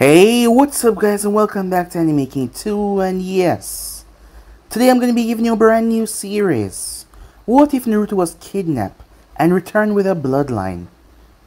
Hey, what's up guys, and welcome back to Anime King 2, and yes, today I'm going to be giving you a brand new series. What if Naruto was kidnapped and returned with a bloodline?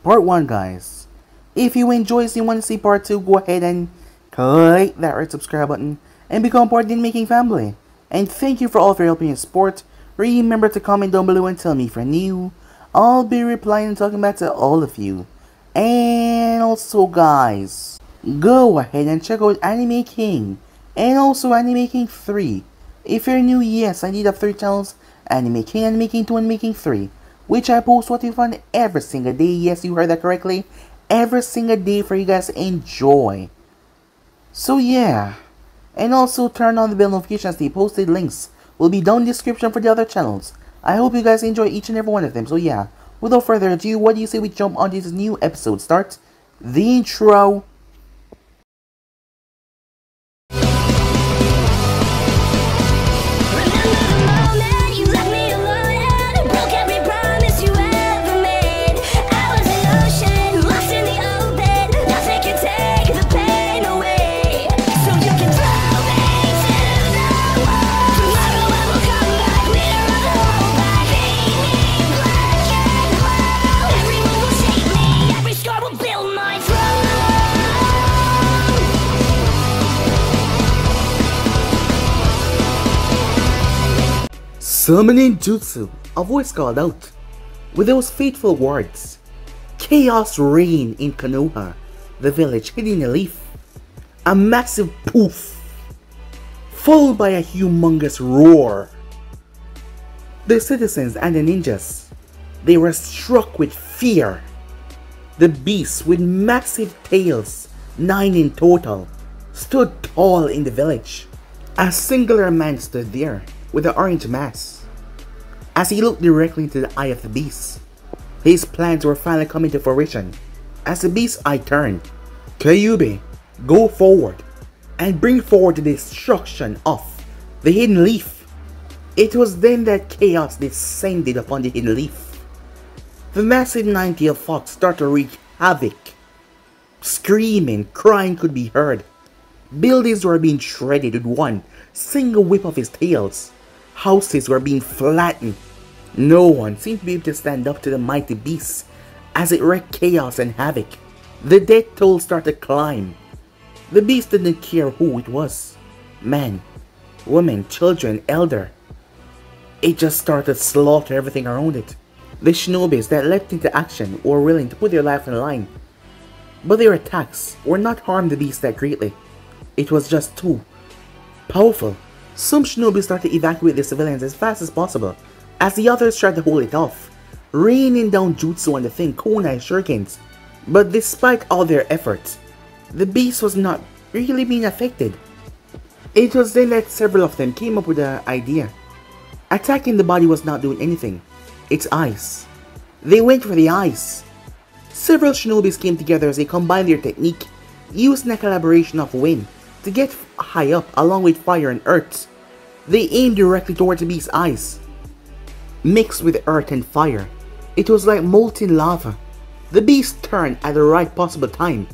Part 1 guys. If you enjoyed and want to see part 2, go ahead and click that red subscribe button and become part of the Anime King family. And thank you for all of your help and support. Remember to comment down below and tell me if you're new. I'll be replying and talking back to all of you. And also guys, go ahead and check out Anime King and also Anime King 3. If you're new, yes, I did have 3 channels, Anime King, Anime King 2, Anime King 3, which I post what you fun every single day. Yes, you heard that correctly. Every single day for you guys to enjoy. So yeah, and also turn on the bell notifications. The posted links will be down in the description for the other channels. I hope you guys enjoy each and every one of them. So yeah, without further ado, what do you say we jump on this new episode? Start the intro. Summoning Jutsu, a voice called out. With those fateful words, chaos reigned in Konoha, the village hidden in a leaf. A massive poof, followed by a humongous roar. The citizens and the ninjas, they were struck with fear. The beasts with massive tails, 9 in total, stood tall in the village. A singular man stood there with an orange mask. As he looked directly into the eye of the beast, his plans were finally coming to fruition. As the beast's eye turned, Kyuubi, go forward and bring forward the destruction of the hidden leaf. It was then that chaos descended upon the hidden leaf. The massive 9-tailed fox started to wreak havoc. Screaming, crying could be heard. Buildings were being shredded with one single whip of his tails. Houses were being flattened. No one seemed to be able to stand up to the mighty beast as it wreaked chaos and havoc. The death toll started to climb. The beast didn't care who it was. Man, woman, children, elder. It just started to slaughter everything around it. The shinobis that leapt into action were willing to put their life on the line. But their attacks were not harm the beast that greatly. It was just too powerful. Some shinobi started to evacuate the civilians as fast as possible, as the others tried to hold it off, raining down jutsu on the thing, kunai shurikens. But despite all their efforts, the beast was not really being affected. It was then that several of them came up with the idea. Attacking the body was not doing anything. Its eyes. They went for the eyes. Several shinobis came together as they combined their technique, using a collaboration of wind to get high up along with fire and earth. They aimed directly towards the beast's eyes. Mixed with earth and fire, it was like molten lava. The beast turned at the right possible time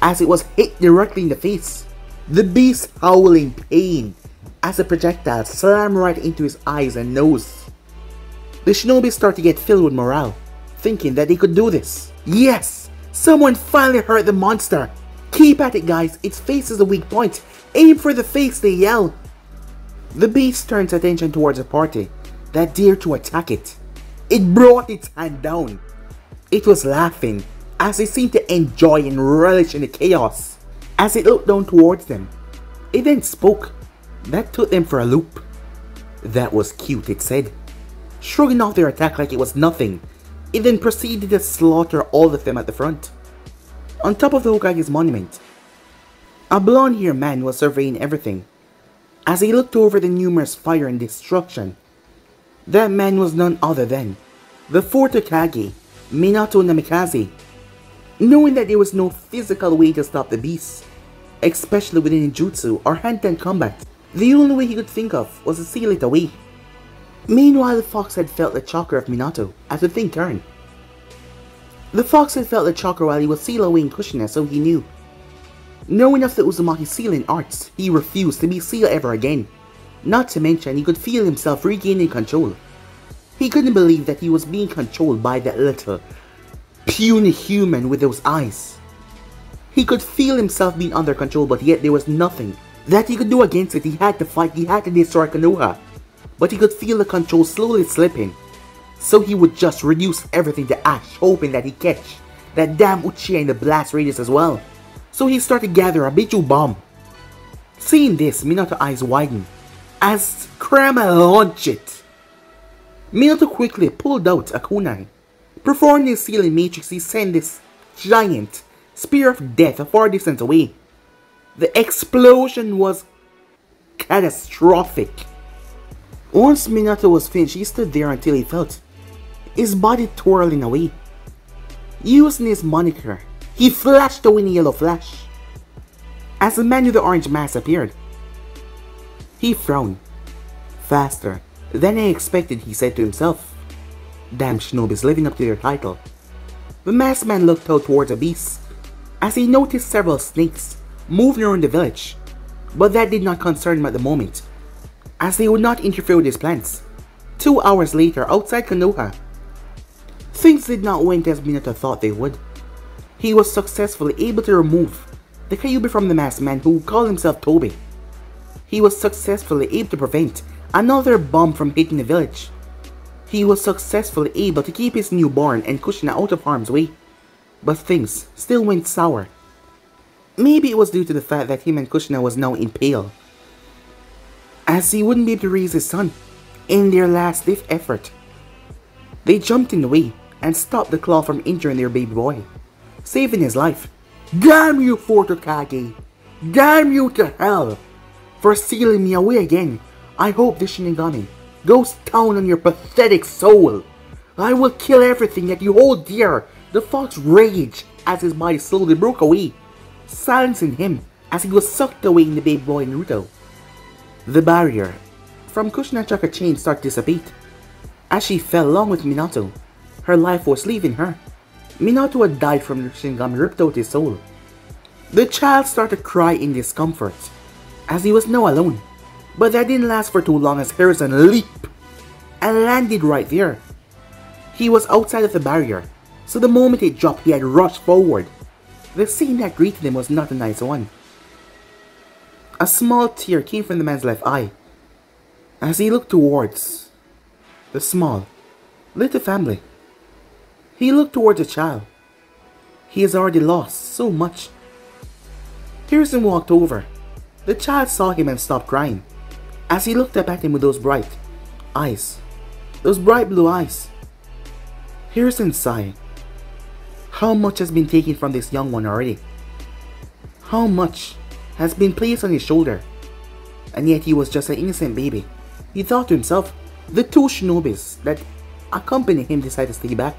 as it was hit directly in the face. The beast howled in pain as the projectile slammed right into his eyes and nose. The shinobi started to get filled with morale, thinking that they could do this. Yes! Someone finally hurt the monster! Keep at it guys, its face is the weak point. Aim for the face, they yell. The beast turns attention towards a party that dared to attack it. It brought its hand down. It was laughing as it seemed to enjoy and relish in the chaos. As it looked down towards them, it then spoke. That took them for a loop. That was cute, it said. Shrugging off their attack like it was nothing, it then proceeded to slaughter all of them at the front. On top of the Hokage's monument, a blonde-haired man was surveying everything. As he looked over the numerous fire and destruction, that man was none other than the 4th Hokage, Minato Namikaze. Knowing that there was no physical way to stop the beast, especially within jutsu or hand-to-hand combat, the only way he could think of was to seal it away. Meanwhile, the fox had felt the chakra of Minato as the thing turned. The fox had felt the chakra while he was sealed away in cushionness, so he knew. Knowing of the Uzumaki's sealing arts, he refused to be sealed ever again. Not to mention, he could feel himself regaining control. He couldn't believe that he was being controlled by that little, puny human with those eyes. He could feel himself being under control, but yet there was nothing that he could do against it. He had to fight, he had to destroy Konoha. But he could feel the control slowly slipping. So he would just reduce everything to ash, hoping that he catch that damn Uchiha in the blast radius as well. So he started to gather a Bichu bomb. Seeing this, Minato's eyes widened as Kurama launched it. Minato quickly pulled out a kunai. Performing his sealing matrix, he sent this giant spear of death a far distance away. The explosion was catastrophic. Once Minato was finished, he stood there until he felt his body twirling away. Using his moniker, he flashed away in a yellow flash. As the man with the orange mask appeared, he frowned. Faster than I expected, he said to himself. Damn shinobis living up to their title. The masked man looked out towards the beast as he noticed several snakes moving around the village, but that did not concern him at the moment, as they would not interfere with his plans. 2 hours later, outside Konoha, things did not went as Minato thought they would. He was successfully able to remove the Kyuubi from the masked man who called himself Tobi. He was successfully able to prevent another bomb from hitting the village. He was successfully able to keep his newborn and Kushina out of harm's way. But things still went sour. Maybe it was due to the fact that him and Kushina was now impaled, as he wouldn't be able to raise his son in their last ditch effort. They jumped in the way and stopped the claw from injuring their baby boy, saving his life. Damn you, Fourth Hokage! Damn you to hell for sealing me away again! I hope this Shinigami goes down on your pathetic soul. I will kill everything that you hold dear. The fox raged as his body slowly broke away, silencing him as he was sucked away in the baby boy Naruto. The barrier from Kushina chakra chain started to dissipate. As she fell along with Minato, her life was leaving her. Minato had died from the Shinigami ripped out his soul. The child started to cry in discomfort as he was now alone. But that didn't last for too long as Harrison leaped and landed right there. He was outside of the barrier, so the moment it dropped, he had rushed forward. The scene that greeted him was not a nice one. A small tear came from the man's left eye as he looked towards the small, little family. He looked towards the child. He has already lost so much. Harrison walked over. The child saw him and stopped crying as he looked up at him with those bright eyes. Those bright blue eyes. Harrison sighed. How much has been taken from this young one already? How much has been placed on his shoulder? And yet he was just an innocent baby. He thought to himself. The two shinobis that accompanied him decided to stay back.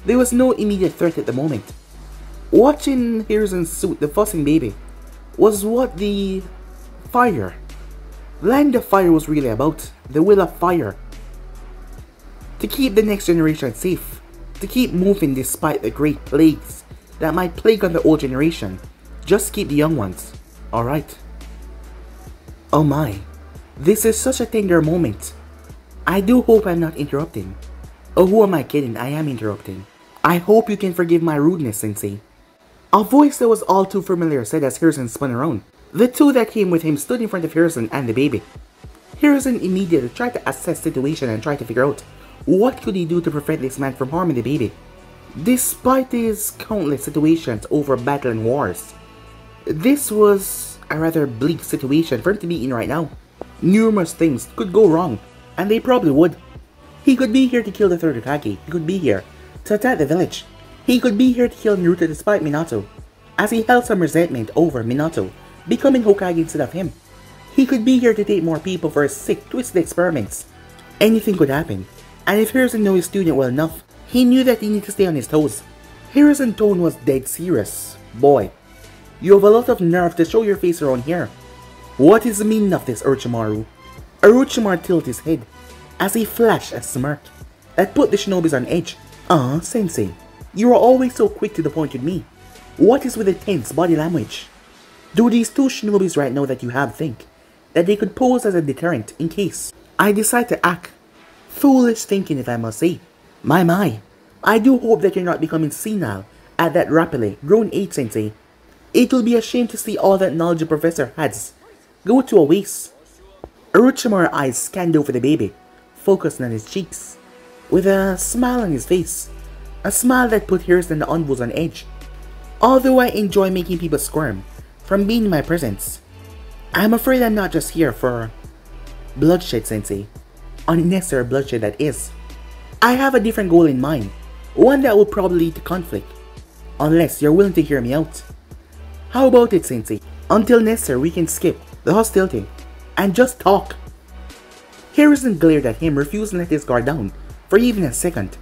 There was no immediate threat at the moment. Watching Harrison's suit, the fussing baby, was what the fire, land of fire was really about. The will of fire. To keep the next generation safe. To keep moving despite the great plagues that might plague on the old generation. Just keep the young ones. Alright. Oh my. This is such a tender moment. I do hope I'm not interrupting. Oh, who am I kidding? I am interrupting. I hope you can forgive my rudeness, Sensei. A voice that was all too familiar said as Harrison spun around. The two that came with him stood in front of Harrison and the baby. Harrison immediately tried to assess the situation and tried to figure out what could he do to prevent this man from harming the baby. Despite his countless situations over battle and wars, this was a rather bleak situation for him to be in right now. Numerous things could go wrong, and they probably would. He could be here to kill the third Hokage. He could be here to attack the village. He could be here to kill Naruto despite Minato, as he held some resentment over Minato becoming Hokage instead of him. He could be here to take more people for his sick, twisted experiments. Anything could happen, and if Harrison knew his student well enough, he knew that he needed to stay on his toes. Harrison's tone was dead serious. Boy, you have a lot of nerve to show your face around here. What is the meaning of this, Orochimaru? Orochimaru tilted his head as he flashed a smirk that put the shinobis on edge. Sensei, you are always so quick to the point with me. What is with the tense body language? Do these two shinobis right now that you have think that they could pose as a deterrent in case I decide to act? Foolish thinking, if I must say. My, I do hope that you're not becoming senile at that rapidly growing age, Sensei. It will be a shame to see all that knowledge the professor has go to a waste. Orochimaru's eyes scanned over the baby, focusing on his cheeks, with a smile on his face, a smile that put hers and the envoys on edge. Although I enjoy making people squirm from being in my presence, I'm afraid I'm not just here for bloodshed, Sensei. Unnecessary bloodshed, that is. I have a different goal in mind, one that will probably lead to conflict, unless you're willing to hear me out. How about it, Sensei? Until necessary, we can skip the hostility and just talk. Harrison glared at him, refusing to let his guard down for even a second.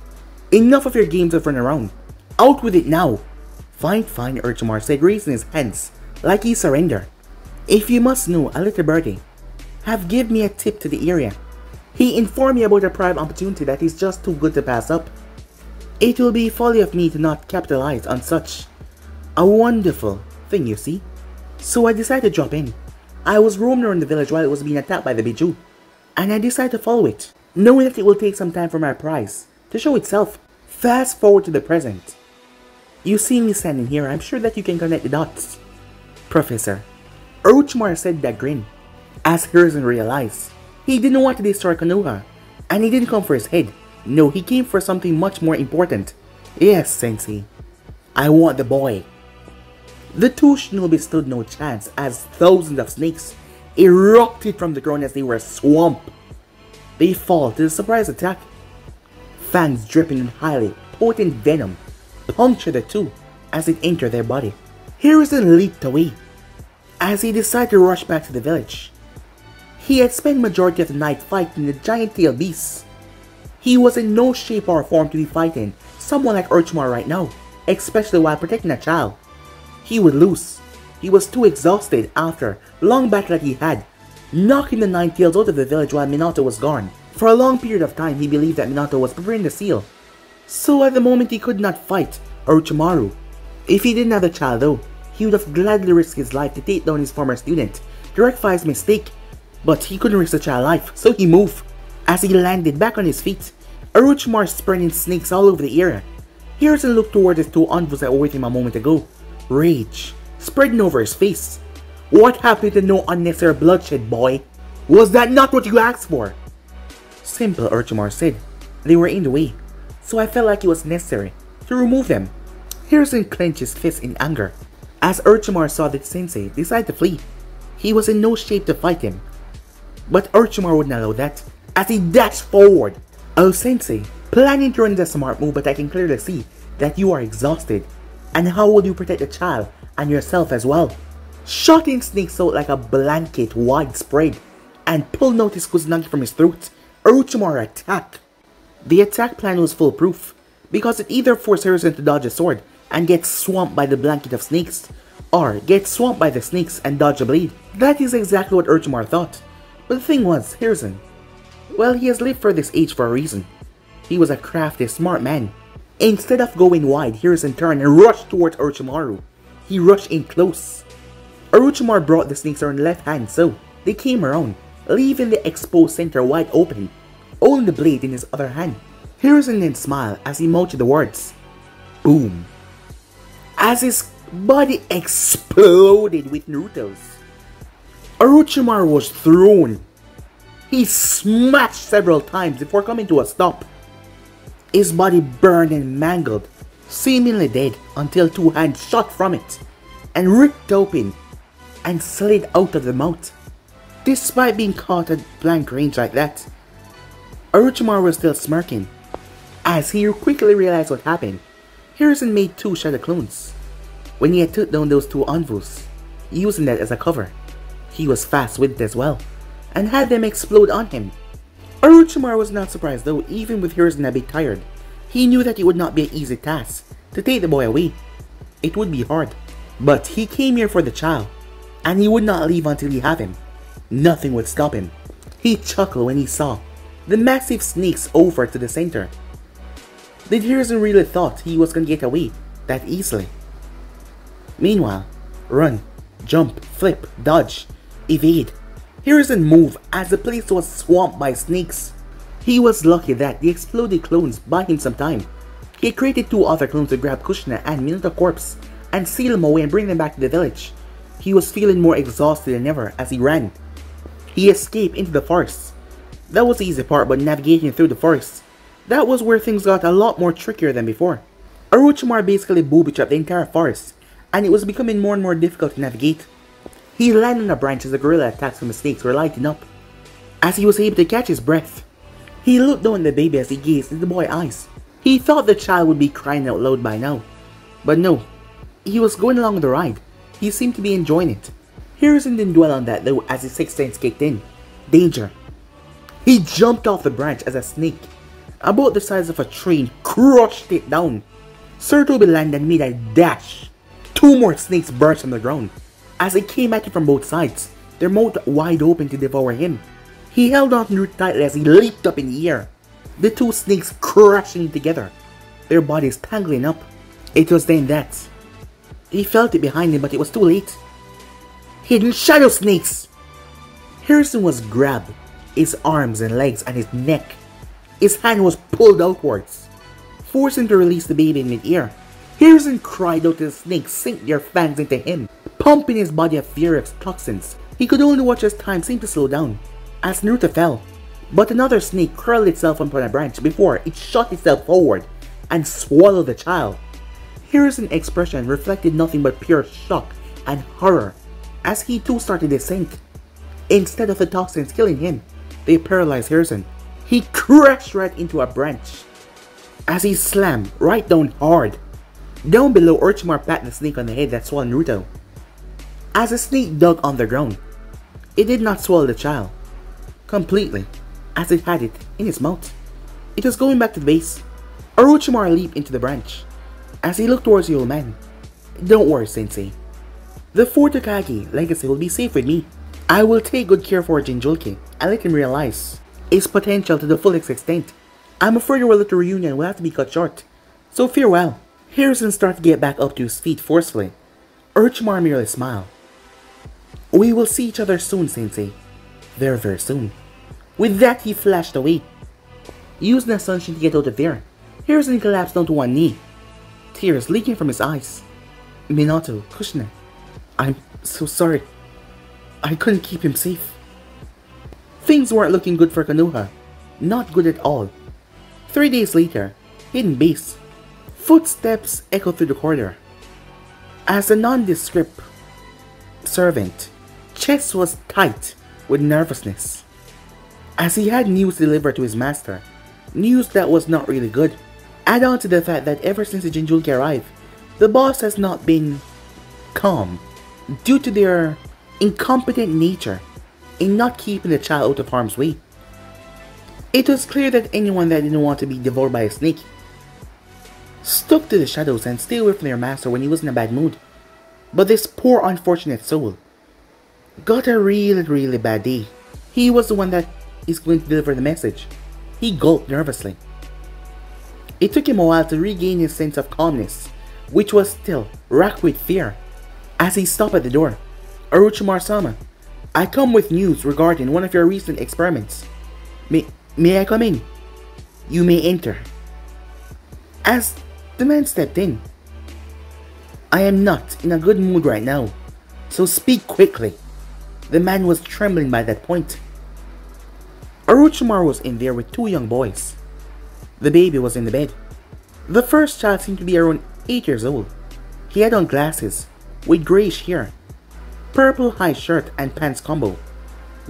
Enough of your games of run around. Out with it now. Fine, Orochimaru said, raising his hands like he surrendered. If you must know, a little birdie have given me a tip to the area. He informed me about a prime opportunity that is just too good to pass up. It will be folly of me to not capitalize on such a wonderful thing, you see. So I decided to drop in. I was roaming around the village while it was being attacked by the Biju, and I decided to follow it, knowing that it will take some time for my prize to show itself. Fast forward to the present. You see me standing here, I'm sure that you can connect the dots. Professor, Orochimaru said with that grin, as Hiruzen realized he didn't want to destroy Konoha, and he didn't come for his head. No, he came for something much more important. Yes, Sensei, I want the boy. The two shinobi stood no chance as thousands of snakes erupted from the ground as they were swamped. They fall to the surprise attack. Fangs dripping in highly potent venom punctured the two as it entered their body. Hiruzen leaped away as he decided to rush back to the village. He had spent majority of the night fighting the giant tail beasts. He was in no shape or form to be fighting someone like Orochimaru right now, especially while protecting a child. He would lose. He was too exhausted after long battle that he had, knocking the nine tails out of the village while Minato was gone. For a long period of time, he believed that Minato was preparing the seal. So at the moment, he could not fight Orochimaru. If he didn't have the child though, he would have gladly risked his life to take down his former student to rectify his mistake. But he couldn't risk the child's life, so he moved. As he landed back on his feet, Orochimaru spreading snakes all over the area. Hiruzen looked toward his two envoys that were with him a moment ago. Rage spreading over his face. What happened to no unnecessary bloodshed, boy? Was that not what you asked for? Simple, Orochimaru said. They were in the way, so I felt like it was necessary to remove them. Hiruzen clenched his fist in anger as Orochimaru saw that Sensei decided to flee. He was in no shape to fight him, but Orochimaru wouldn't allow that as he dashed forward. Oh, Sensei, planning to run the smart move, but I can clearly see that you are exhausted. And how will you protect the child and yourself as well? Shooting snakes out like a blanket widespread and pulling out his Kusanagi from his throat, Orochimaru attacked. The attack plan was foolproof because it either forced Hiruzen to dodge a sword and get swamped by the blanket of snakes, or get swamped by the snakes and dodge a blade. That is exactly what Orochimaru thought. But the thing was, Hiruzen, well, he has lived for this age for a reason. He was a crafty, smart man. Instead of going wide, Hiruzen turned and rushed towards Orochimaru. He rushed in close. Orochimaru brought the snakes around the left hand, so they came around, leaving the exposed center wide open, holding the blade in his other hand. Hiruzen then smiled as he mouthed the words, boom, as his body exploded with Naruto's. Orochimaru was thrown. He smashed several times before coming to a stop. His body burned and mangled, seemingly dead, until two hands shot from it and ripped open and slid out of the mouth. Despite being caught at blank range like that, Orochimaru was still smirking. As he quickly realized what happened, Hiruzen made two shadow clones. When he had took down those two envoys, using that as a cover, he was fast with it as well, and had them explode on him. Orochimaru was not surprised though, even with Hiruzen a bit tired. He knew that it would not be an easy task to take the boy away. It would be hard, but he came here for the child, and he would not leave until he had him. Nothing would stop him. He chuckled when he saw the massive snakes over to the center. Did Hiruzen really thought he was gonna get away that easily? Meanwhile, run. Jump, flip, dodge, evade. Hiruzen moved as the place was swamped by snakes. He was lucky that the exploded clones bought him some time. He created 2 other clones to grab Kushina and Minato corpse and seal them away and bring them back to the village. He was feeling more exhausted than ever as he ran. He escaped into the forest. That was the easy part, but navigating through the forest, that was where things got a lot more trickier than before. Orochimaru basically booby-trapped the entire forest, and it was becoming more and more difficult to navigate. He landed on a branch as the gorilla attacks from the snakes were lighting up. As he was able to catch his breath, he looked down at the baby as he gazed into the boy's eyes. He thought the child would be crying out loud by now, but no, he was going along with the ride. He seemed to be enjoying it. Hiruzen didn't dwell on that though as his sixth sense kicked in. Danger. He jumped off the branch as a snake, about the size of a train, crushed it down. Sarutobi landed and made a dash. 2 more snakes burst from the ground. As they came at him from both sides, their mouth wide open to devour him. He held on to Naruto tightly as he leaped up in the air. The 2 snakes crashing together, their bodies tangling up. It was then that he felt it behind him, but it was too late. Hidden shadow snakes! Hiruzen was grabbed, his arms and legs and his neck. His hand was pulled outwards, forcing him to release the baby in mid-air. Hiruzen cried out to the snakes sink their fangs into him, pumping his body of furious toxins. He could only watch as time seemed to slow down as Naruto fell. But another snake curled itself upon a branch before it shot itself forward and swallowed the child. Hiruzen's expression reflected nothing but pure shock and horror as he too started to sink. Instead of the toxins killing him, they paralyzed Hiruzen. He crashed right into a branch as he slammed right down hard. Down below, Orochimaru patted the snake on the head that swallowed Naruto. As the snake dug on the ground, it did not swallow the child completely, as it had it in its mouth. It was going back to the base. Orochimaru leaped into the branch as he looked towards the old man. Don't worry, Sensei. The 4th Hokage legacy will be safe with me. I will take good care for Jinchuuriki and let him realize its potential to the fullest extent. I'm afraid our little reunion will have to be cut short, so farewell. Hiruzen started to get back up to his feet forcefully. Orochimaru merely smiled. We will see each other soon, Sensei. Very, very soon. With that, he flashed away, using the sunshine to get out of there. Hiruzen collapsed down to one knee, tears leaking from his eyes. Minato, Kushina, I'm so sorry. I couldn't keep him safe. Things weren't looking good for Konoha. Not good at all. 3 days later, hidden base. Footsteps echoed through the corridor. As a nondescript servant, chest was tight with nervousness, as he had news delivered to his master. News that was not really good. Add on to the fact that ever since the Jinchuuriki arrived, the boss has not been calm due to their incompetent nature in not keeping the child out of harm's way. It was clear that anyone that didn't want to be devoured by a snake stuck to the shadows and stayed away from their master when he was in a bad mood. But this poor unfortunate soul got a really bad day. He was the one that is going to deliver the message. He gulped nervously. It took him a while to regain his sense of calmness, which was still racked with fear. As he stopped at the door, Orochimaru-sama, I come with news regarding one of your recent experiments. May I come in? You may enter. As the man stepped in, I am not in a good mood right now, so speak quickly. The man was trembling by that point. Orochimaru was in there with 2 young boys. The baby was in the bed. The first child seemed to be around 8 years old. He had on glasses, with greyish hair, purple high shirt and pants combo.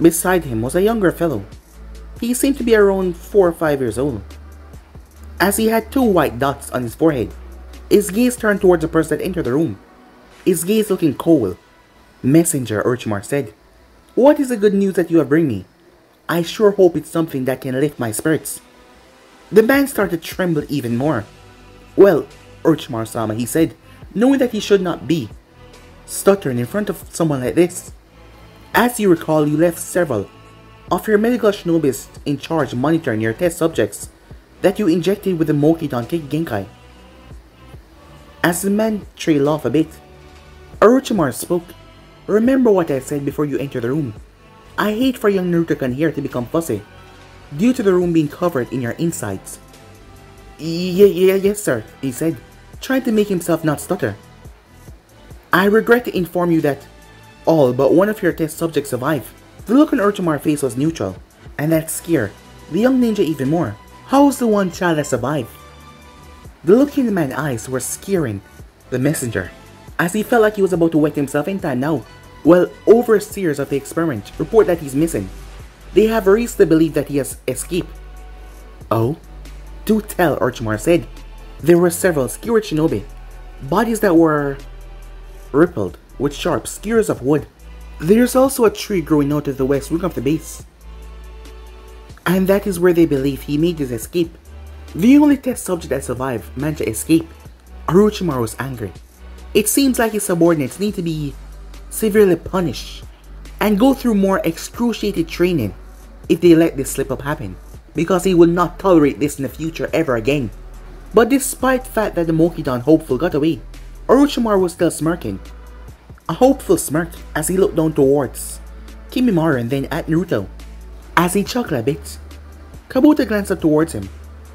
Beside him was a younger fellow. He seemed to be around 4 or 5 years old, as he had 2 white dots on his forehead. His gaze turned towards the person that entered the room, his gaze looking cold. Messenger, Orochimaru said. What is the good news that you have bring me? I sure hope it's something that can lift my spirits. The man started to tremble even more. Well, Orochimaru-sama, he said, knowing that he should not be stuttering in front of someone like this. As you recall, you left several of your medical shinobis in charge monitoring your test subjects that you injected with the Mokidan Genkai. As the man trailed off a bit, Orochimaru spoke. Remember what I said before you enter the room. I hate for young Naruto-kun here to become fussy, due to the room being covered in your insides. Yes sir, he said, trying to make himself not stutter. I regret to inform you that all but one of your test subjects survived. The look on Orochimaru's face was neutral, and that scared the young ninja even more. How's the one child that survived? The look in the man's eyes were scaring the messenger, as he felt like he was about to wet himself in time now. Well, overseers of the experiment report that he's missing. They have reason to believe that he has escaped. Oh? Do tell, Orochimaru said. There were several skewered shinobi, bodies that were rippled with sharp skewers of wood. There's also a tree growing out of the west wing of the base, and that is where they believe he made his escape. The only test subject that survived managed to escape. Orochimaru was angry. It seems like his subordinates need to be severely punished and go through more excruciating training if they let this slip up happen, because he will not tolerate this in the future ever again. But despite the fact that the Monkey-don hopeful got away, Orochimaru was still smirking. A hopeful smirk as he looked down towards Kimimaro and then at Naruto. As he chuckled a bit, Kabuto glanced up towards him.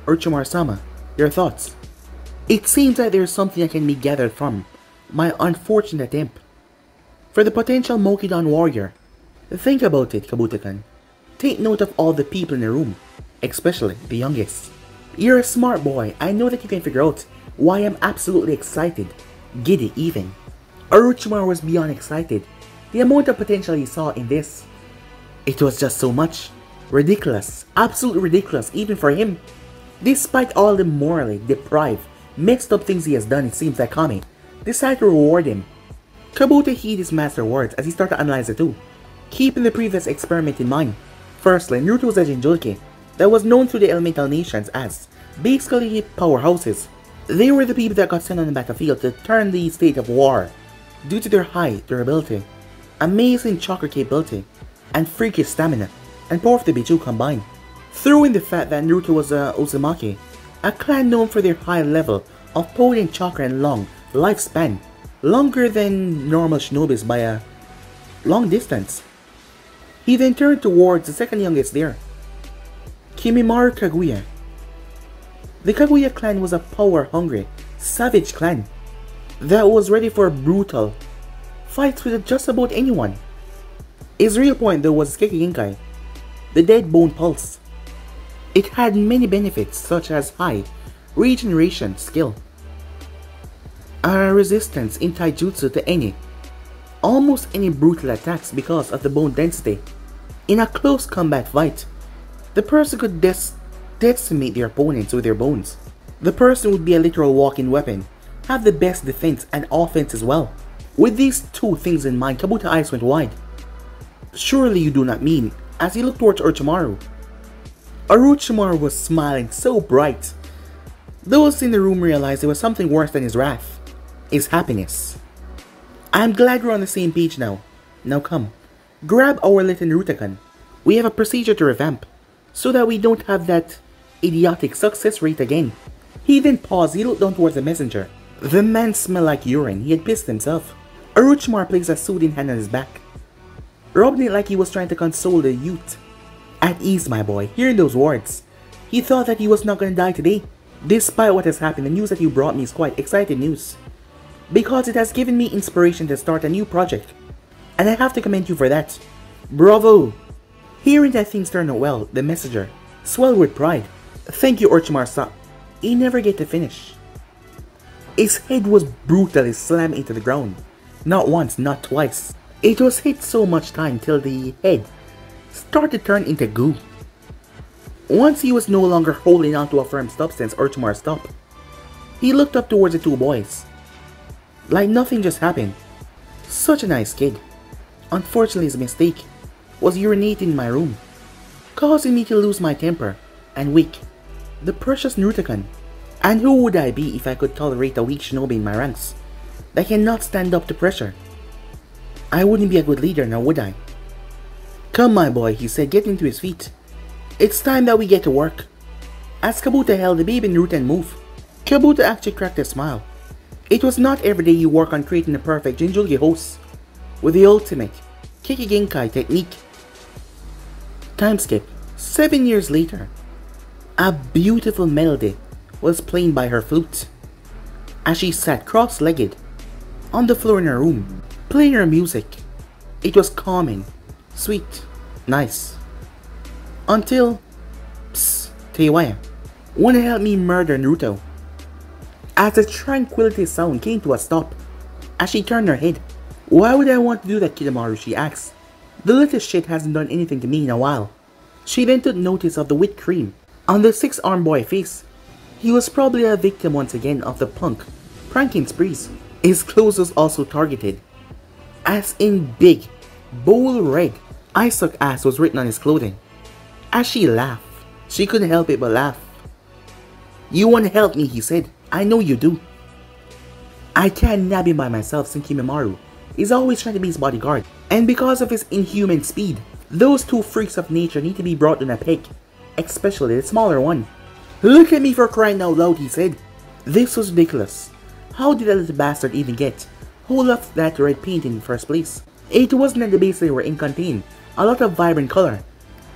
Orochimaru-sama, your thoughts? It seems that there is something that can be gathered from my unfortunate attempt for the potential Monkey-don warrior. Think about it, Kabuto-kun. Take note of all the people in the room, especially the youngest. You're a smart boy. I know that you can figure out why I'm absolutely excited, giddy even. Orochimaru was beyond excited. The amount of potential he saw in this, it was just so much. Ridiculous, absolutely ridiculous even for him. Despite all the morally deprived, messed up things he has done, it seems that Kami decided to reward him. Kabuto heeded his master's words as he started to analyze the two, keeping the previous experiment in mind. Firstly, Naruto was a jinchuuriki that was known through the elemental nations as basically powerhouses. They were the people that got sent on the battlefield to turn the state of war due to their high durability, amazing chakra capability, and freakish stamina, and both of the two combined. Throw in the fact that Naruto was a Uzumaki, a clan known for their high level of potent chakra and long lifespan, longer than normal shinobis by a long distance. He then turned towards the second youngest there, Kimimaro Kaguya. The Kaguya clan was a power-hungry, savage clan that was ready for brutal fights with just about anyone. His real point though was Kekkei Genkai, the dead bone pulse. It had many benefits such as high regeneration skill, a resistance in taijutsu to almost any brutal attacks because of the bone density. In a close combat fight, the person could decimate their opponents with their bones. The person would be a literal walking weapon, have the best defense and offense as well. With these two things in mind, Kabuto's eyes went wide. Surely you do not mean, as he looked towards Orochimaru. Orochimaru was smiling so bright. Those in the room realized there was something worse than his wrath, his happiness. I'm glad we're on the same page now. Now come, grab our little Naruto-kun. We have a procedure to revamp, so that we don't have that idiotic success rate again. He then paused. He looked down towards the messenger. The man smelled like urine. He had pissed himself. Orochimaru placed a soothing hand on his back, rubbing it like he was trying to console the youth. At ease, my boy. Hearing those words, he thought that he was not going to die today. Despite what has happened, the news that you brought me is quite exciting news, because it has given me inspiration to start a new project, and I have to commend you for that. Bravo! Hearing that things turned out well, the messenger swelled with pride. Thank you, Orochimaru-san. He never get to finish. His head was brutally slammed into the ground. Not once, not twice. It was hit so much time till the head started to turn into goo. Once he was no longer holding on to a firm substance, Orochimaru stopped. He looked up towards the two boys, like nothing just happened. Such a nice kid. Unfortunately, his mistake was urinating in my room, causing me to lose my temper and weak the precious Naruto-kun. And who would I be if I could tolerate a weak shinobi in my ranks that cannot stand up to pressure? I wouldn't be a good leader now, would I? Come, my boy, he said, getting to his feet. It's time that we get to work. As Kabuto held the baby Naruto and moved, Kabuto actually cracked a smile. It was not every day you work on creating the perfect jinchuuriki host. with the ultimate Kikigenkai technique. Time skip. 7 years later, a beautiful melody was playing by her flute as she sat cross-legged on the floor in her room, playing her music. It was calming, sweet, nice. Until, psst, Teiwaya, wanna help me murder Naruto? As the tranquility sound came to a stop, as she turned her head. Why would I want to do that, Kidomaru, she asked. The little shit hasn't done anything to me in a while. She then took notice of the whipped cream on the 6-armed boy's face. He was probably a victim once again of the punk pranking sprees. His clothes was also targeted, as in big, bold red, "I suck ass" was written on his clothing. As she laughed, she couldn't help it but laugh. "You wanna help me," he said. "I know you do. I can't nab him by myself since Kimimaro is always trying to be his bodyguard, and because of his inhuman speed, those two freaks of nature need to be brought on a peg, especially the smaller one." "Look at me for crying out loud," he said. This was ridiculous. How did that little bastard even get hold of that red paint in the first place? It wasn't at the base they were in contain a lot of vibrant color,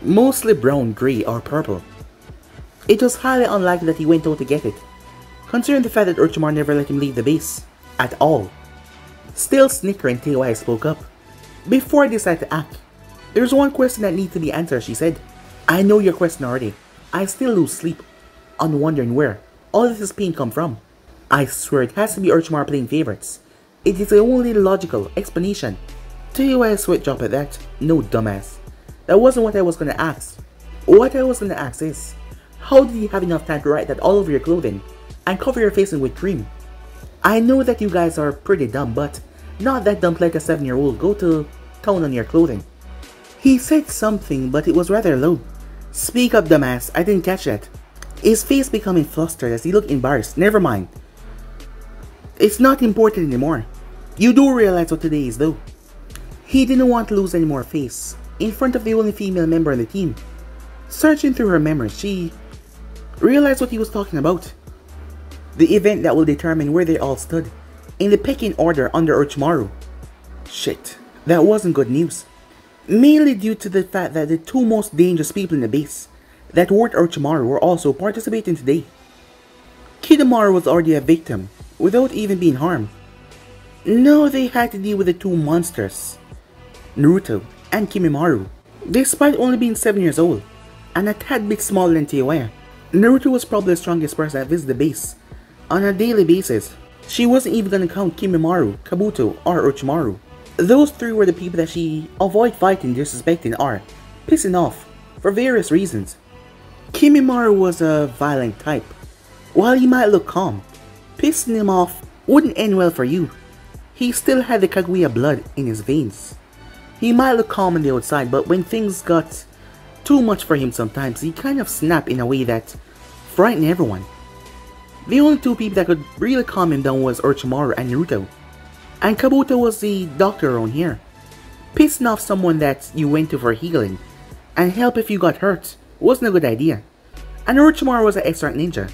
mostly brown, grey, or purple. It was highly unlikely that he went out to get it, considering the fact that Orochimaru never let him leave the base at all. Still snickering, Teiwaya spoke up. "Before I decide to act, there's one question that needs to be answered," she said. "I know your question already. I still lose sleep on wondering where all this pain come from. I swear it has to be Orochimaru playing favorites. It is the only logical explanation." Teiwaya sweat drop at that. "No, dumbass. That wasn't what I was gonna ask. What I was gonna ask is, how did you have enough time to write that all over your clothing and cover your face in whipped cream? I know that you guys are pretty dumb, but not that dumb to let a 7-year-old go to town on your clothing." He said something, but it was rather low. "Speak up, dumbass. I didn't catch that." His face becoming flustered as he looked embarrassed. "Never mind. It's not important anymore. You do realize what today is, though." He didn't want to lose any more face in front of the only female member of the team. Searching through her memories, she realized what he was talking about. The event that will determine where they all stood in the pecking order under Orochimaru. Shit, that wasn't good news. Mainly due to the fact that the two most dangerous people in the base that weren't Orochimaru were also participating today. Kidomaru was already a victim without even being harmed. Now they had to deal with the two monsters, Naruto and Kimimaro. Despite only being 7 years old and a tad bit smaller than Teiwaya, Naruto was probably the strongest person that visits the base on a daily basis. She wasn't even gonna count Kimimaro, Kabuto, or Orochimaru. Those three were the people that she avoided fighting, disrespecting, or pissing off for various reasons. Kimimaro was a violent type. While he might look calm, pissing him off wouldn't end well for you. He still had the Kaguya blood in his veins. He might look calm on the outside, but when things got too much for him sometimes, he kind of snapped in a way that frightened everyone. The only two people that could really calm him down was Orochimaru and Naruto. And Kabuto was the doctor around here. Pissing off someone that you went to for healing and help if you got hurt wasn't a good idea. And Orochimaru was an excellent ninja.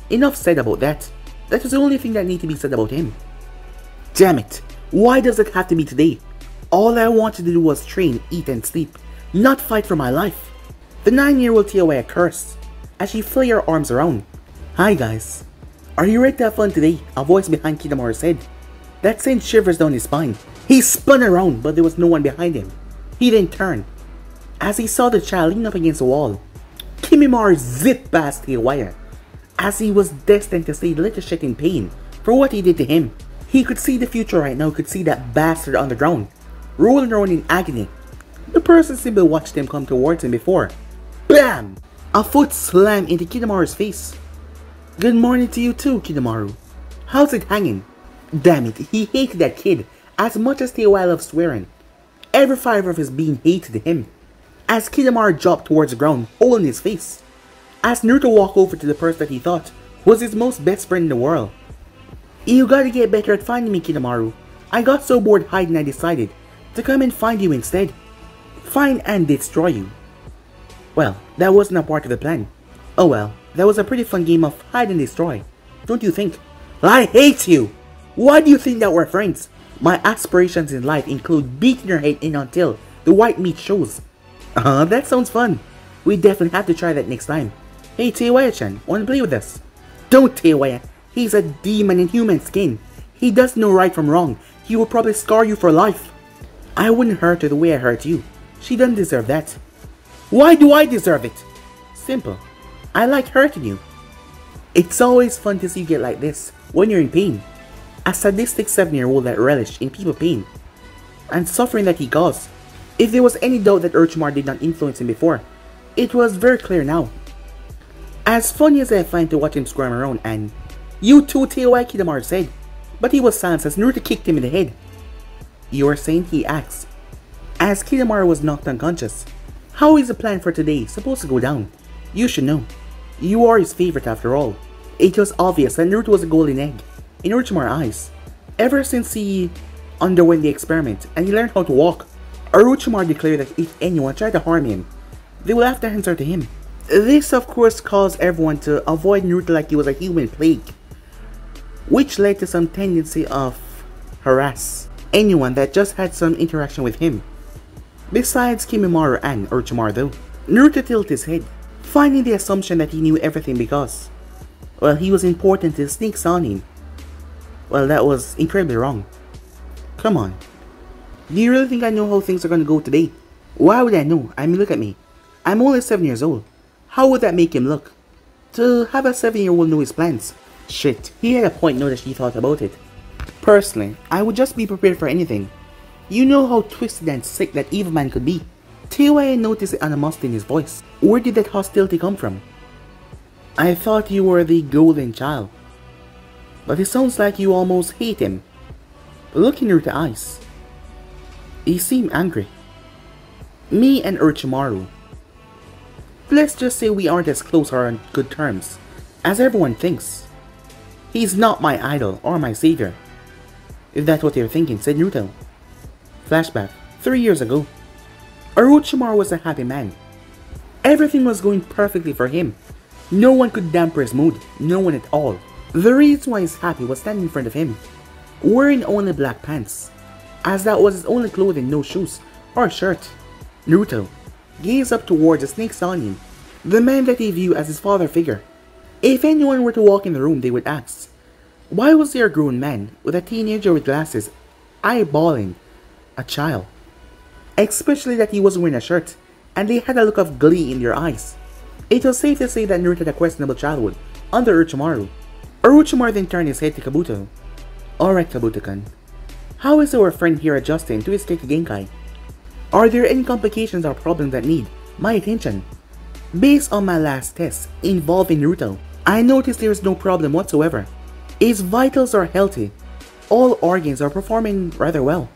Enough said about that. That was the only thing that needed to be said about him. Damn it, why does it have to be today? All I wanted to do was train, eat and sleep, not fight for my life. The 9-year-old Teiwaya cursed as she flailed her arms around. "Hi guys, are you ready to have fun today?" a voice behind Kidomaru said. That sent shivers down his spine. He spun around, but there was no one behind him. He then turned as he saw the child leaning up against the wall. Kimimaro zipped past Teiwaya as he was destined to see the little shit in pain for what he did to him. He could see the future right now, could see that bastard on the ground, rolling around in agony. The person simply watched him come towards him before. BAM! A foot slammed into Kidomaru's face. "Good morning to you too, Kidomaru. How's it hanging?" Damn it, he hated that kid as much as Teiwaya loved swearing. Every fiber of his being hated him. As Kidomaru dropped towards the ground, holding his face. As Naruto walked over to the person that he thought was his most best friend in the world. "You gotta get better at finding me, Kidomaru. I got so bored hiding I decided to come and find you instead. Find and destroy you." Well, that wasn't a part of the plan. Oh well, that was a pretty fun game of hide and destroy, don't you think? "I hate you! Why do you think that we're friends? My aspirations in life include beating your head in until the white meat shows. That sounds fun. We definitely have to try that next time. Hey Teiwaya-chan, wanna play with us? Don't Teiwaya, he's a demon in human skin. He doesn't know right from wrong. He will probably scar you for life. I wouldn't hurt her the way I hurt you. She doesn't deserve that. Why do I deserve it? Simple. I like hurting you. It's always fun to see you get like this when you're in pain. A sadistic 7-year-old that relished in people's pain and suffering that he caused. If there was any doubt that Orochimaru did not influence him before, it was very clear now. As funny as I find to watch him squirm around and "You too, Teiwaya," Kitamura said, but he was silenced as Naruto kicked him in the head. You are saying, he asked, as Kitamura was knocked unconscious. How is the plan for today supposed to go down? You should know. You are his favorite after all. It was obvious that Naruto was a golden egg in Orochimaru's eyes. Ever since he underwent the experiment and he learned how to walk, Orochimaru declared that if anyone tried to harm him, they will have to answer to him. This of course caused everyone to avoid Naruto like he was a human plague, which led to some tendency of harass anyone that just had some interaction with him. Besides Kimimaro and Orochimaru though, Naruto tilted his head, finding the assumption that he knew everything because, well, he was important to sneaks on him. Well, that was incredibly wrong. Come on. Do you really think I know how things are gonna go today? Why would I know? I mean, look at me. I'm only 7 years old. How would that make him look? To have a 7-year-old know his plans? Shit, he had a point now that she thought about it. Personally, I would just be prepared for anything. You know how twisted and sick that evil man could be. Teiwaya noticed the animosity in his voice. Where did that hostility come from? I thought you were the golden child. But it sounds like you almost hate him. Look in Naruto's eyes. He seemed angry. Me and Orochimaru. Let's just say we aren't as close or on good terms as everyone thinks. He's not my idol or my savior, if that's what you're thinking, said Naruto. Flashback, 3 years ago. Orochimaru was a happy man. Everything was going perfectly for him. No one could dampen his mood, no one at all. The reason why he's happy was standing in front of him, wearing only black pants, as that was his only clothing, no shoes or shirt. Naruto gazed up towards the snakes on him, the man that he viewed as his father figure. If anyone were to walk in the room, they would ask, why was there a grown man with a teenager with glasses eyeballing a child? Especially that he wasn't wearing a shirt, and they had a look of glee in their eyes. It was safe to say that Naruto had a questionable childhood under Orochimaru. Orochimaru then turned his head to Kabuto. Alright Kabuto-kun, how is our friend here adjusting to his Kekkei Genkai? Are there any complications or problems that need my attention? Based on my last test involving Naruto, I noticed there is no problem whatsoever. His vitals are healthy, all organs are performing rather well,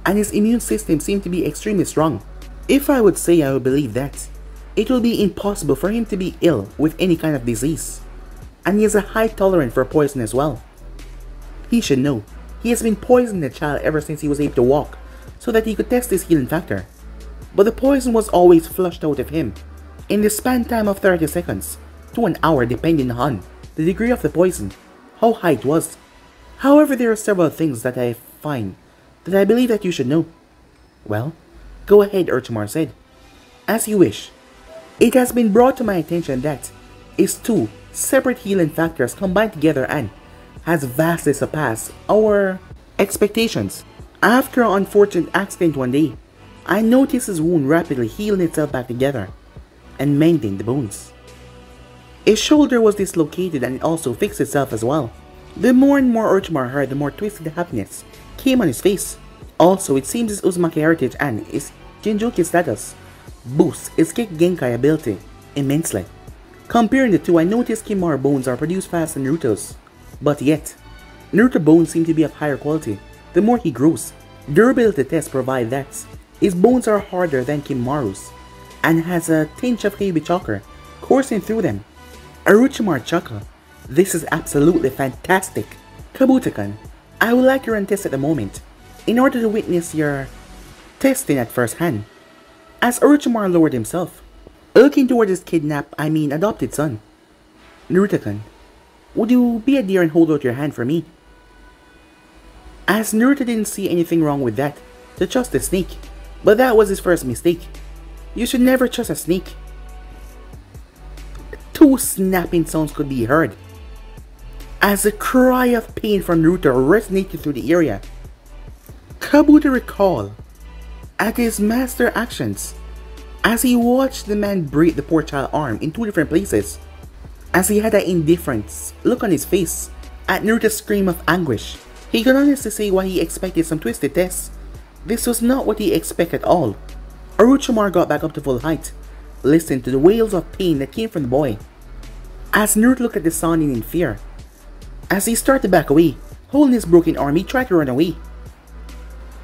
and his immune system seems to be extremely strong. If I would say I would believe that, it will be impossible for him to be ill with any kind of disease. And he has a high tolerance for poison as well. He should know, he has been poisoning the child ever since he was able to walk, so that he could test his healing factor. But the poison was always flushed out of him in the span time of 30 seconds to an hour depending on the degree of the poison, how high it was. However, there are several things that I find that I believe that you should know. Well, go ahead, Orochimaru said. As you wish. It has been brought to my attention that is 2 separate healing factors combined together and has vastly surpassed our expectations. After an unfortunate accident one day, I noticed his wound rapidly healing itself back together and mending the bones. His shoulder was dislocated and it also fixed itself as well. The more and more Orochimaru heard, the more twisted happiness came on his face. Also, it seems his Uzumaki heritage and his jinchuuriki status boosts his Kekkei Genkai ability immensely. Comparing the two, I noticed Kimimaro bones are produced faster than Naruto's, but yet, Naruto bones seem to be of higher quality the more he grows. Durability tests provide that his bones are harder than Kimimara's and has a tinge of heavy chakra coursing through them. Orochimaru chuckled. This is absolutely fantastic. Kabuto-kun, I would like to run tests at the moment in order to witness your testing at first hand. As Orochimaru lowered himself, looking toward his adopted son. Naruto-kun, would you be a dear and hold out your hand for me? as Naruto didn't see anything wrong with that, to trust the snake, but that was his first mistake. You should never trust a snake. Two snapping sounds could be heard, as a cry of pain from Naruto resonated through the area. Kabuto recalled at his master actions as he watched the man break the poor child's arm in two different places, as he had an indifferent look on his face at Naruto's scream of anguish. He could honestly say why he expected some twisted tests. This was not what he expected at all. Orochimaru got back up to full height, listened to the wails of pain that came from the boy. As Naruto looked at the Sannin in fear, as he started to back away, holding his broken arm, he tried to run away.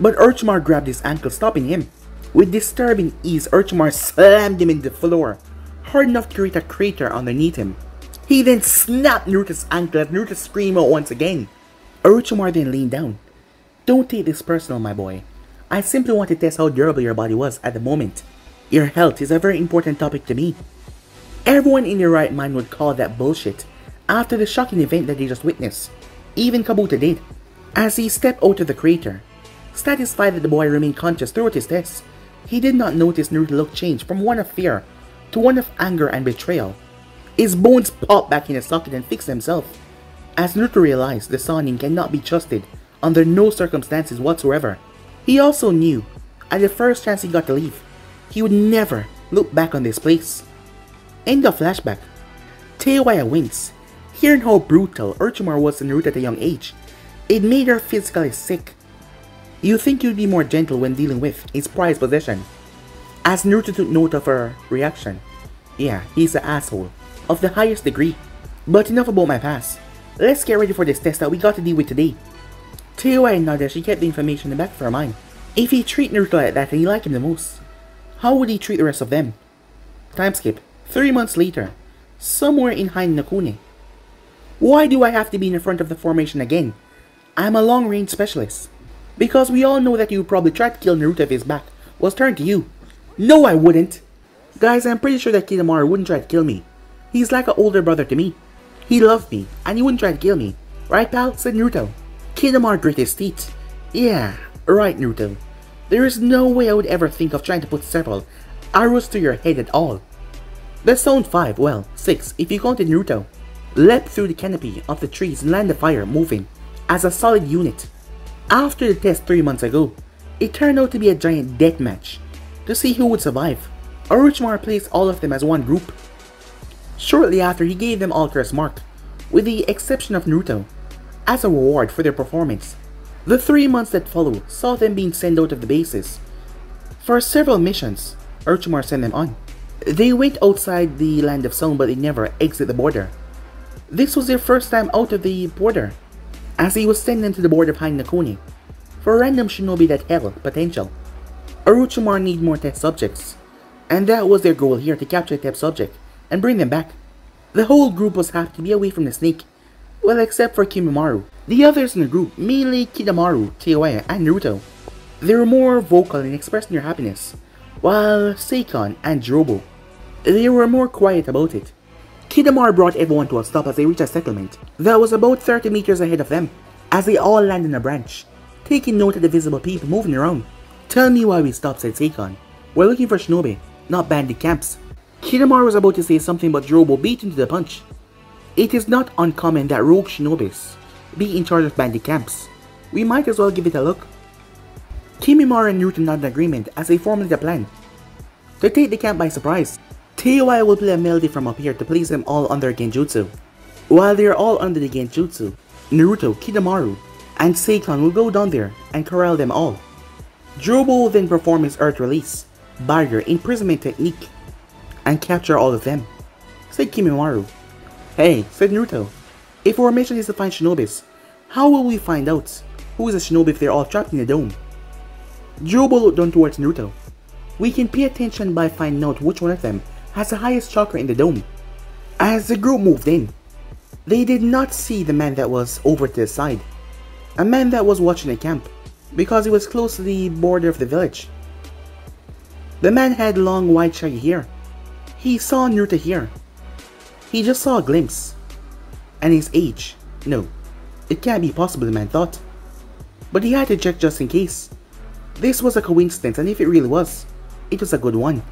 But Orochimaru grabbed his ankle, stopping him. With disturbing ease, Orochimaru slammed him into the floor, hard enough to create a crater underneath him. He then snapped Naruto's ankle as Naruto screamed out once again. Orochimaru then leaned down. Don't take this personal, my boy. I simply want to test how durable your body was at the moment. Your health is a very important topic to me. Everyone in their right mind would call that bullshit after the shocking event that they just witnessed. Even Kabuto did. As he stepped out of the crater, satisfied that the boy remained conscious throughout his tests, he did not notice Naruto's look change from one of fear to one of anger and betrayal. His bones popped back in his socket and fixed themselves, as Naruto realized the Sannin cannot be trusted under no circumstances whatsoever. He also knew, at the first chance he got to leave, he would never look back on this place. End of flashback. Teiwaya winks, hearing how brutal Orochimaru was to Naruto at a young age. It made her physically sick. You think you'd be more gentle when dealing with his prized possession. As Naruto took note of her reaction. Yeah, he's an asshole of the highest degree. But enough about my past. Let's get ready for this test that we got to deal with today. Teiwaya nodded as she kept the information in the back of her mind. If he treated Naruto like that and he liked him the most, how would he treat the rest of them? Time skip. 3 months later, somewhere in Hinokune. Why do I have to be in the front of the formation again? I'm a long-range specialist. Because we all know that you would probably try to kill Naruto if his back was turned to you. No, I wouldn't. Guys, I'm pretty sure that Kidomaru wouldn't try to kill me. He's like an older brother to me. He loved me, and he wouldn't try to kill me. Right, pal? Said Naruto. Kidomaru grit his teeth. Yeah, right, Naruto. There is no way I would ever think of trying to put several arrows to your head at all. The Zone 5, well, 6 if you counted Naruto, leapt through the canopy of the trees and landed fire, moving as a solid unit. After the test 3 months ago, it turned out to be a giant death match to see who would survive. Orochimaru placed all of them as one group. Shortly after, he gave them all curse mark, with the exception of Naruto, as a reward for their performance. The 3 months that followed saw them being sent out of the bases. For several missions, Orochimaru sent them on. They went outside the land of Zone, but they never exit the border. This was their first time out of the border, as he was sent them to the border of Hinokune for random shinobi that held potential. Orochimaru needed more test subjects, and that was their goal here, to capture a test subject and bring them back. The whole group was happy to be away from the snake, well, except for Kimimaro. The others in the group, mainly Kidomaru, Teiwaya, and Naruto, they were more vocal in expressing their happiness, while Seikon and Jirobo, they were more quiet about it. Kidomaru brought everyone to a stop as they reached a settlement that was about 30 meters ahead of them, as they all landed in a branch, taking note of the visible people moving around. Tell me why we stopped, said Seikon. We're looking for shinobi, not bandit camps. Kidomaru was about to say something, but Jirobo beat him to the punch. It is not uncommon that rogue shinobis be in charge of bandit camps. We might as well give it a look. Kimimaro and Naruto nodded in agreement as they formulated a plan to take the camp by surprise. Teiwaya will play a melody from up here to place them all under genjutsu. While they are all under the genjutsu, Naruto, Kidomaru, and Seikon will go down there and corral them all. Jirobo will then perform his earth release, barrier, imprisonment technique, and capture all of them, said Kimimaro. Hey, said Naruto, if our mission is to find shinobis, how will we find out who is a shinobi if they're all trapped in the dome? Jirobo looked down towards Naruto. We can pay attention by finding out which one of them has the highest chakra in the dome. As the group moved in, they did not see the man that was over to the side, a man that was watching the camp, because he was close to the border of the village. The man had long white shaggy hair. He saw Naruto here. He just saw a glimpse. And his age. No, it can't be possible, the man thought. but he had to check just in case. This was a coincidence, and if it really was, it was a good one.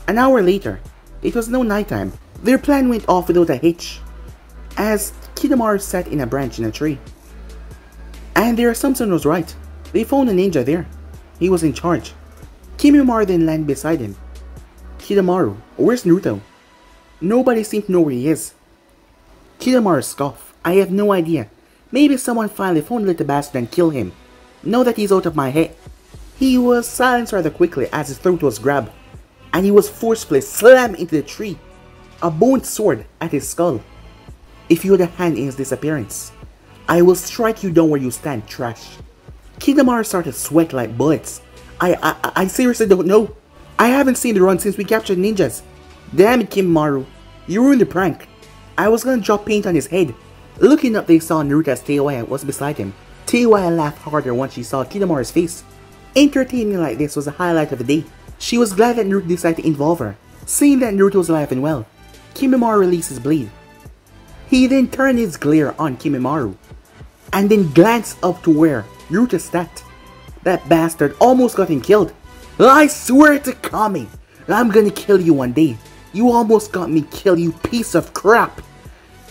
An hour later, it was now nighttime. Their plan went off without a hitch, as Kidomaru sat in a branch in a tree. And their assumption was right. They found a ninja there. He was in charge. Kimimaro then landed beside him. Kidomaru, where's Naruto? Nobody seemed to know where he is. Kidomaru scoffed. I have no idea. Maybe someone finally found the little bastard and killed him. Now that he's out of my head. He was silenced rather quickly as his throat was grabbed, and he was forcefully slammed into the tree, a bone sword at his skull. If you had a hand in his disappearance, I will strike you down where you stand, trash. Kidomaru started to sweat like bullets. I seriously don't know. I haven't seen the run since we captured ninjas. Damn it, Kidomaru. You ruined the prank. I was gonna drop paint on his head. Looking up, they saw Naruto as Teiwaya was beside him. Teiwaya laughed harder once she saw Kidomaru's face. Entertaining like this was the highlight of the day. She was glad that Naruto decided to involve her. Seeing that Naruto was alive and well, Kidomaru released his blade. He then turned his glare on Kidomaru, and then glanced up to where Naruto sat. That bastard almost got him killed. I swear to Kami, I'm gonna kill you one day. You almost got me killed, you piece of crap.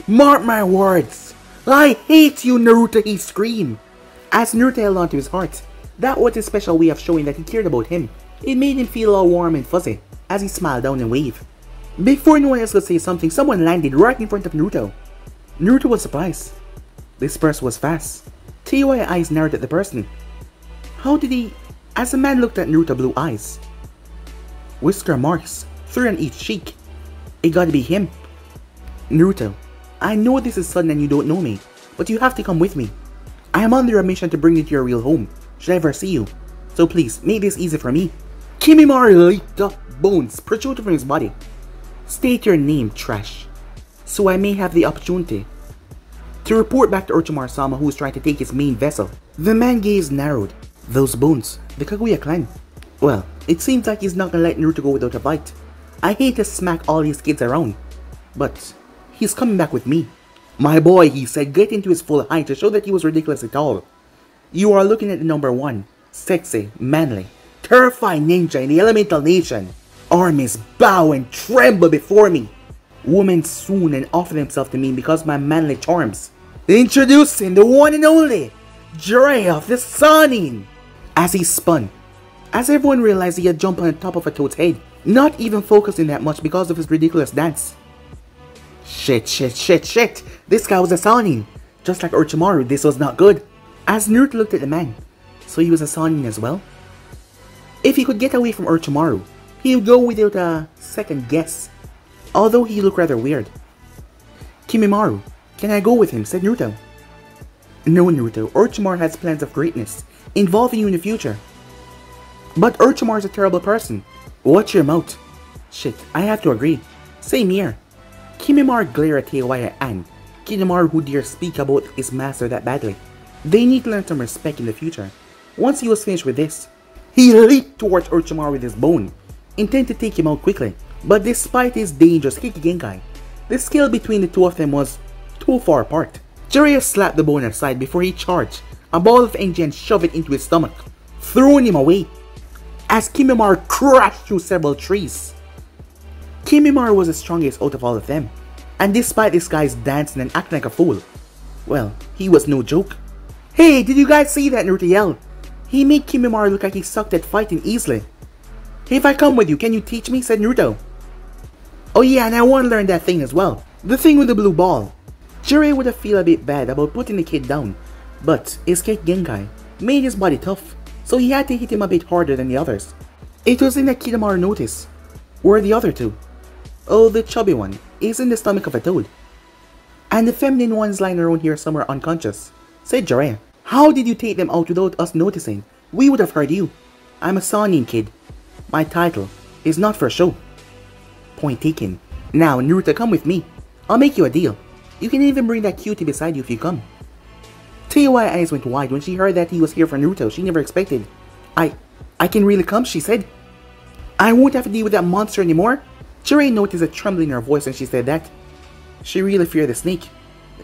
Mark my words. I hate you, Naruto, he screamed. As Naruto held onto his heart, that was his special way of showing that he cared about him. It made him feel all warm and fuzzy as he smiled down and waved. Before anyone else could say something, someone landed right in front of Naruto. Naruto was surprised. This person was fast. Teiwaya's eyes narrowed at the person. How did he... As the man looked at Naruto's blue eyes. Whisker marks, 3 on each cheek. It gotta be him. Naruto, I know this is sudden and you don't know me, but you have to come with me. I am under a mission to bring you to your real home, should I ever see you. So please, make this easy for me. Kimimaro leaped up, bones protruded from his body. State your name, trash, so I may have the opportunity to report back to Orochimaru-sama, who is trying to take his main vessel. The man's gaze narrowed. Those bones, the Kaguya clan. Well, it seems like he's not gonna let Naruto go without a fight. I hate to smack all these kids around, but he's coming back with me. My boy, he said, get into his full height to show that he was ridiculously tall. You are looking at the number 1, sexy, manly, terrifying ninja in the elemental nation. Armies bow and tremble before me. Women swoon and offer themselves to me because of my manly charms. Introducing the one and only Jiraiya of the Sannin. As he spun, as everyone realized he had jumped on the top of a toad's head, not even focusing that much because of his ridiculous dance. Shit. This guy was a Sannin. Just like Orochimaru, this was not good. As Naruto looked at the man, so he was a Sannin as well? If he could get away from Orochimaru, he would go without a second guess, although he looked rather weird. Kimimaro, can I go with him? Said Naruto. No, Naruto, Orochimaru has plans of greatness, involving you in the future. But Orochimaru is a terrible person. Watch your mouth. Shit, I have to agree. Same here. Kimimaro glared at Teiwaya and Kidomaru, who dare speak about his master that badly. They need to learn some respect in the future. Once he was finished with this, he leaped towards Orochimaru with his bone, intent to take him out quickly. But despite his dangerous Hiki Genkai, the scale between the two of them was too far apart. Jiraiya slapped the bone aside before he charged a ball of energy and shoved it into his stomach, throwing him away as Kimimaro crashed through several trees. Kimimaro was the strongest out of all of them, and despite this guy's dancing and acting like a fool, well, he was no joke. Hey, did you guys see that? Naruto yelled. He made Kimimaro look like he sucked at fighting easily. Hey, if I come with you, can you teach me? Said Naruto. Oh yeah, and I want to learn that thing as well. The thing with the blue ball. Jiraiya would have feel a bit bad about putting the kid down, but his Hiki Genkai made his body tough, so he had to hit him a bit harder than the others. It was then that Kidomaru noticed. Where are the other two? Oh, the chubby one is in the stomach of a toad, and the feminine one's lying around here somewhere unconscious, said Jiraiya. How did you take them out without us noticing? We would have heard you. I'm a Sannin kid. My title is not for show. Point taken. Now, Naruto, come with me. I'll make you a deal. You can even bring that cutie beside you if you come. Teiwaya's eyes went wide when she heard that he was here for Naruto. She never expected. I can really come, she said. I won't have to deal with that monster anymore. Jiraiya noticed a trembling in her voice when she said that. She really feared the snake.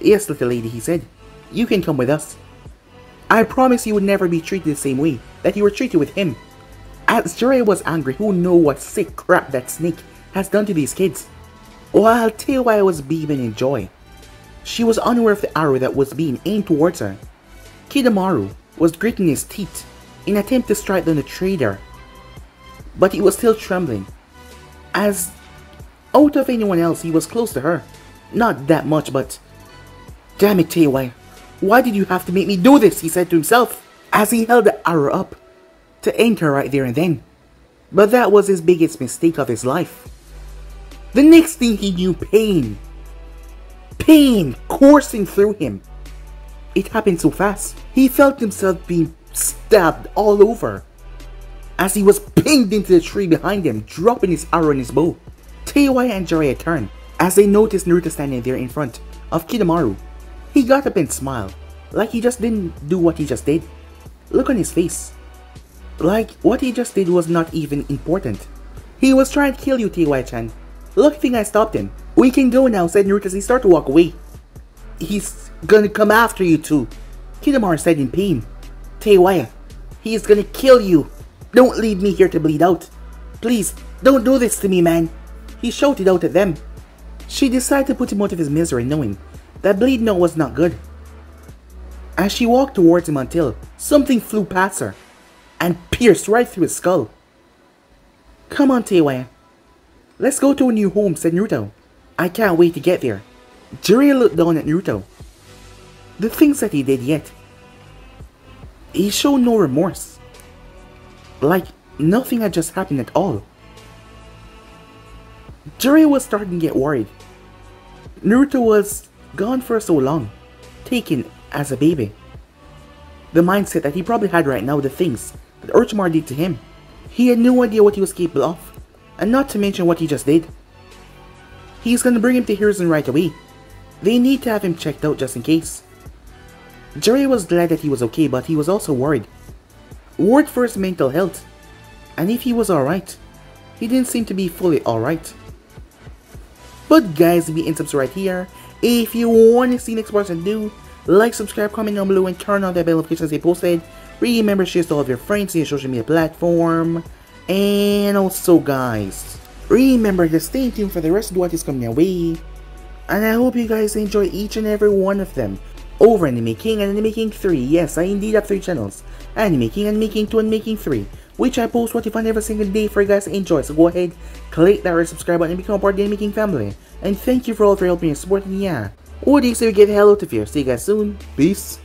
Yes, little lady, he said. You can come with us. I promise you would never be treated the same way that you were treated with him. As Jiraiya was angry, who knew what sick crap that snake has done to these kids, while Teiwaya was beaming in joy. She was unaware of the arrow that was being aimed towards her. Kidomaru was gritting his teeth in an attempt to strike down the trader, but he was still trembling, as out of anyone else he was close to her. Not that much, but damn it, Teiwaya, why did you have to make me do this? He said to himself as he held the arrow up to end her right there and then. But that was his biggest mistake of his life. The next thing he knew, pain coursing through him. It happened so fast. He felt himself being stabbed all over as he was pinged into the tree behind him, dropping his arrow and his bow. Teiwaya and Jiraiya turned as they noticed Naruto standing there in front of Kidomaru. He got up and smiled, like he just didn't do what he just did. Look on his face, like what he just did was not even important. He was trying to kill you, Teiwaya-chan. Lucky thing I stopped him. We can go now, said Naruto as he started to walk away. He's gonna come after you too, Kidomaru said in pain. Teiwaya, he is gonna kill you. Don't leave me here to bleed out. Please, don't do this to me, man. He shouted out at them. She decided to put him out of his misery, knowing that bleeding out was not good. As she walked towards him until something flew past her and pierced right through his skull. Come on, Teiwaya. Let's go to a new home, said Naruto. I can't wait to get there. Jiraiya looked down at Naruto. The things that he did yet. He showed no remorse. Like nothing had just happened at all. Jiraiya was starting to get worried. Naruto was gone for so long, taken as a baby. The mindset that he probably had right now, the things that Orochimaru did to him. He had no idea what he was capable of, and not to mention what he just did. He's gonna bring him to Hiruzen right away. They need to have him checked out just in case. Jiraiya was glad that he was okay, but he was also worried. Worried for his mental health, and if he was alright. He didn't seem to be fully alright. But guys, we end right here. If you want to see next part, do like, subscribe, comment down below, and turn on that bell notifications they posted. Remember, share to all of your friends in your social media platform. And also guys, remember to stay tuned for the rest of what is coming your way. And I hope you guys enjoy each and every one of them over Anime King and Anime King 3. Yes, I indeed have 3 channels. Anime King, Anime King 2, and Anime King 3. Which I post what if on every single day for you guys to enjoy. So go ahead, click that red subscribe button and become part of the Anime King family. And thank you for all for helping and supporting. Yeah. What do you say we get the hell out of here? See you guys soon. Peace.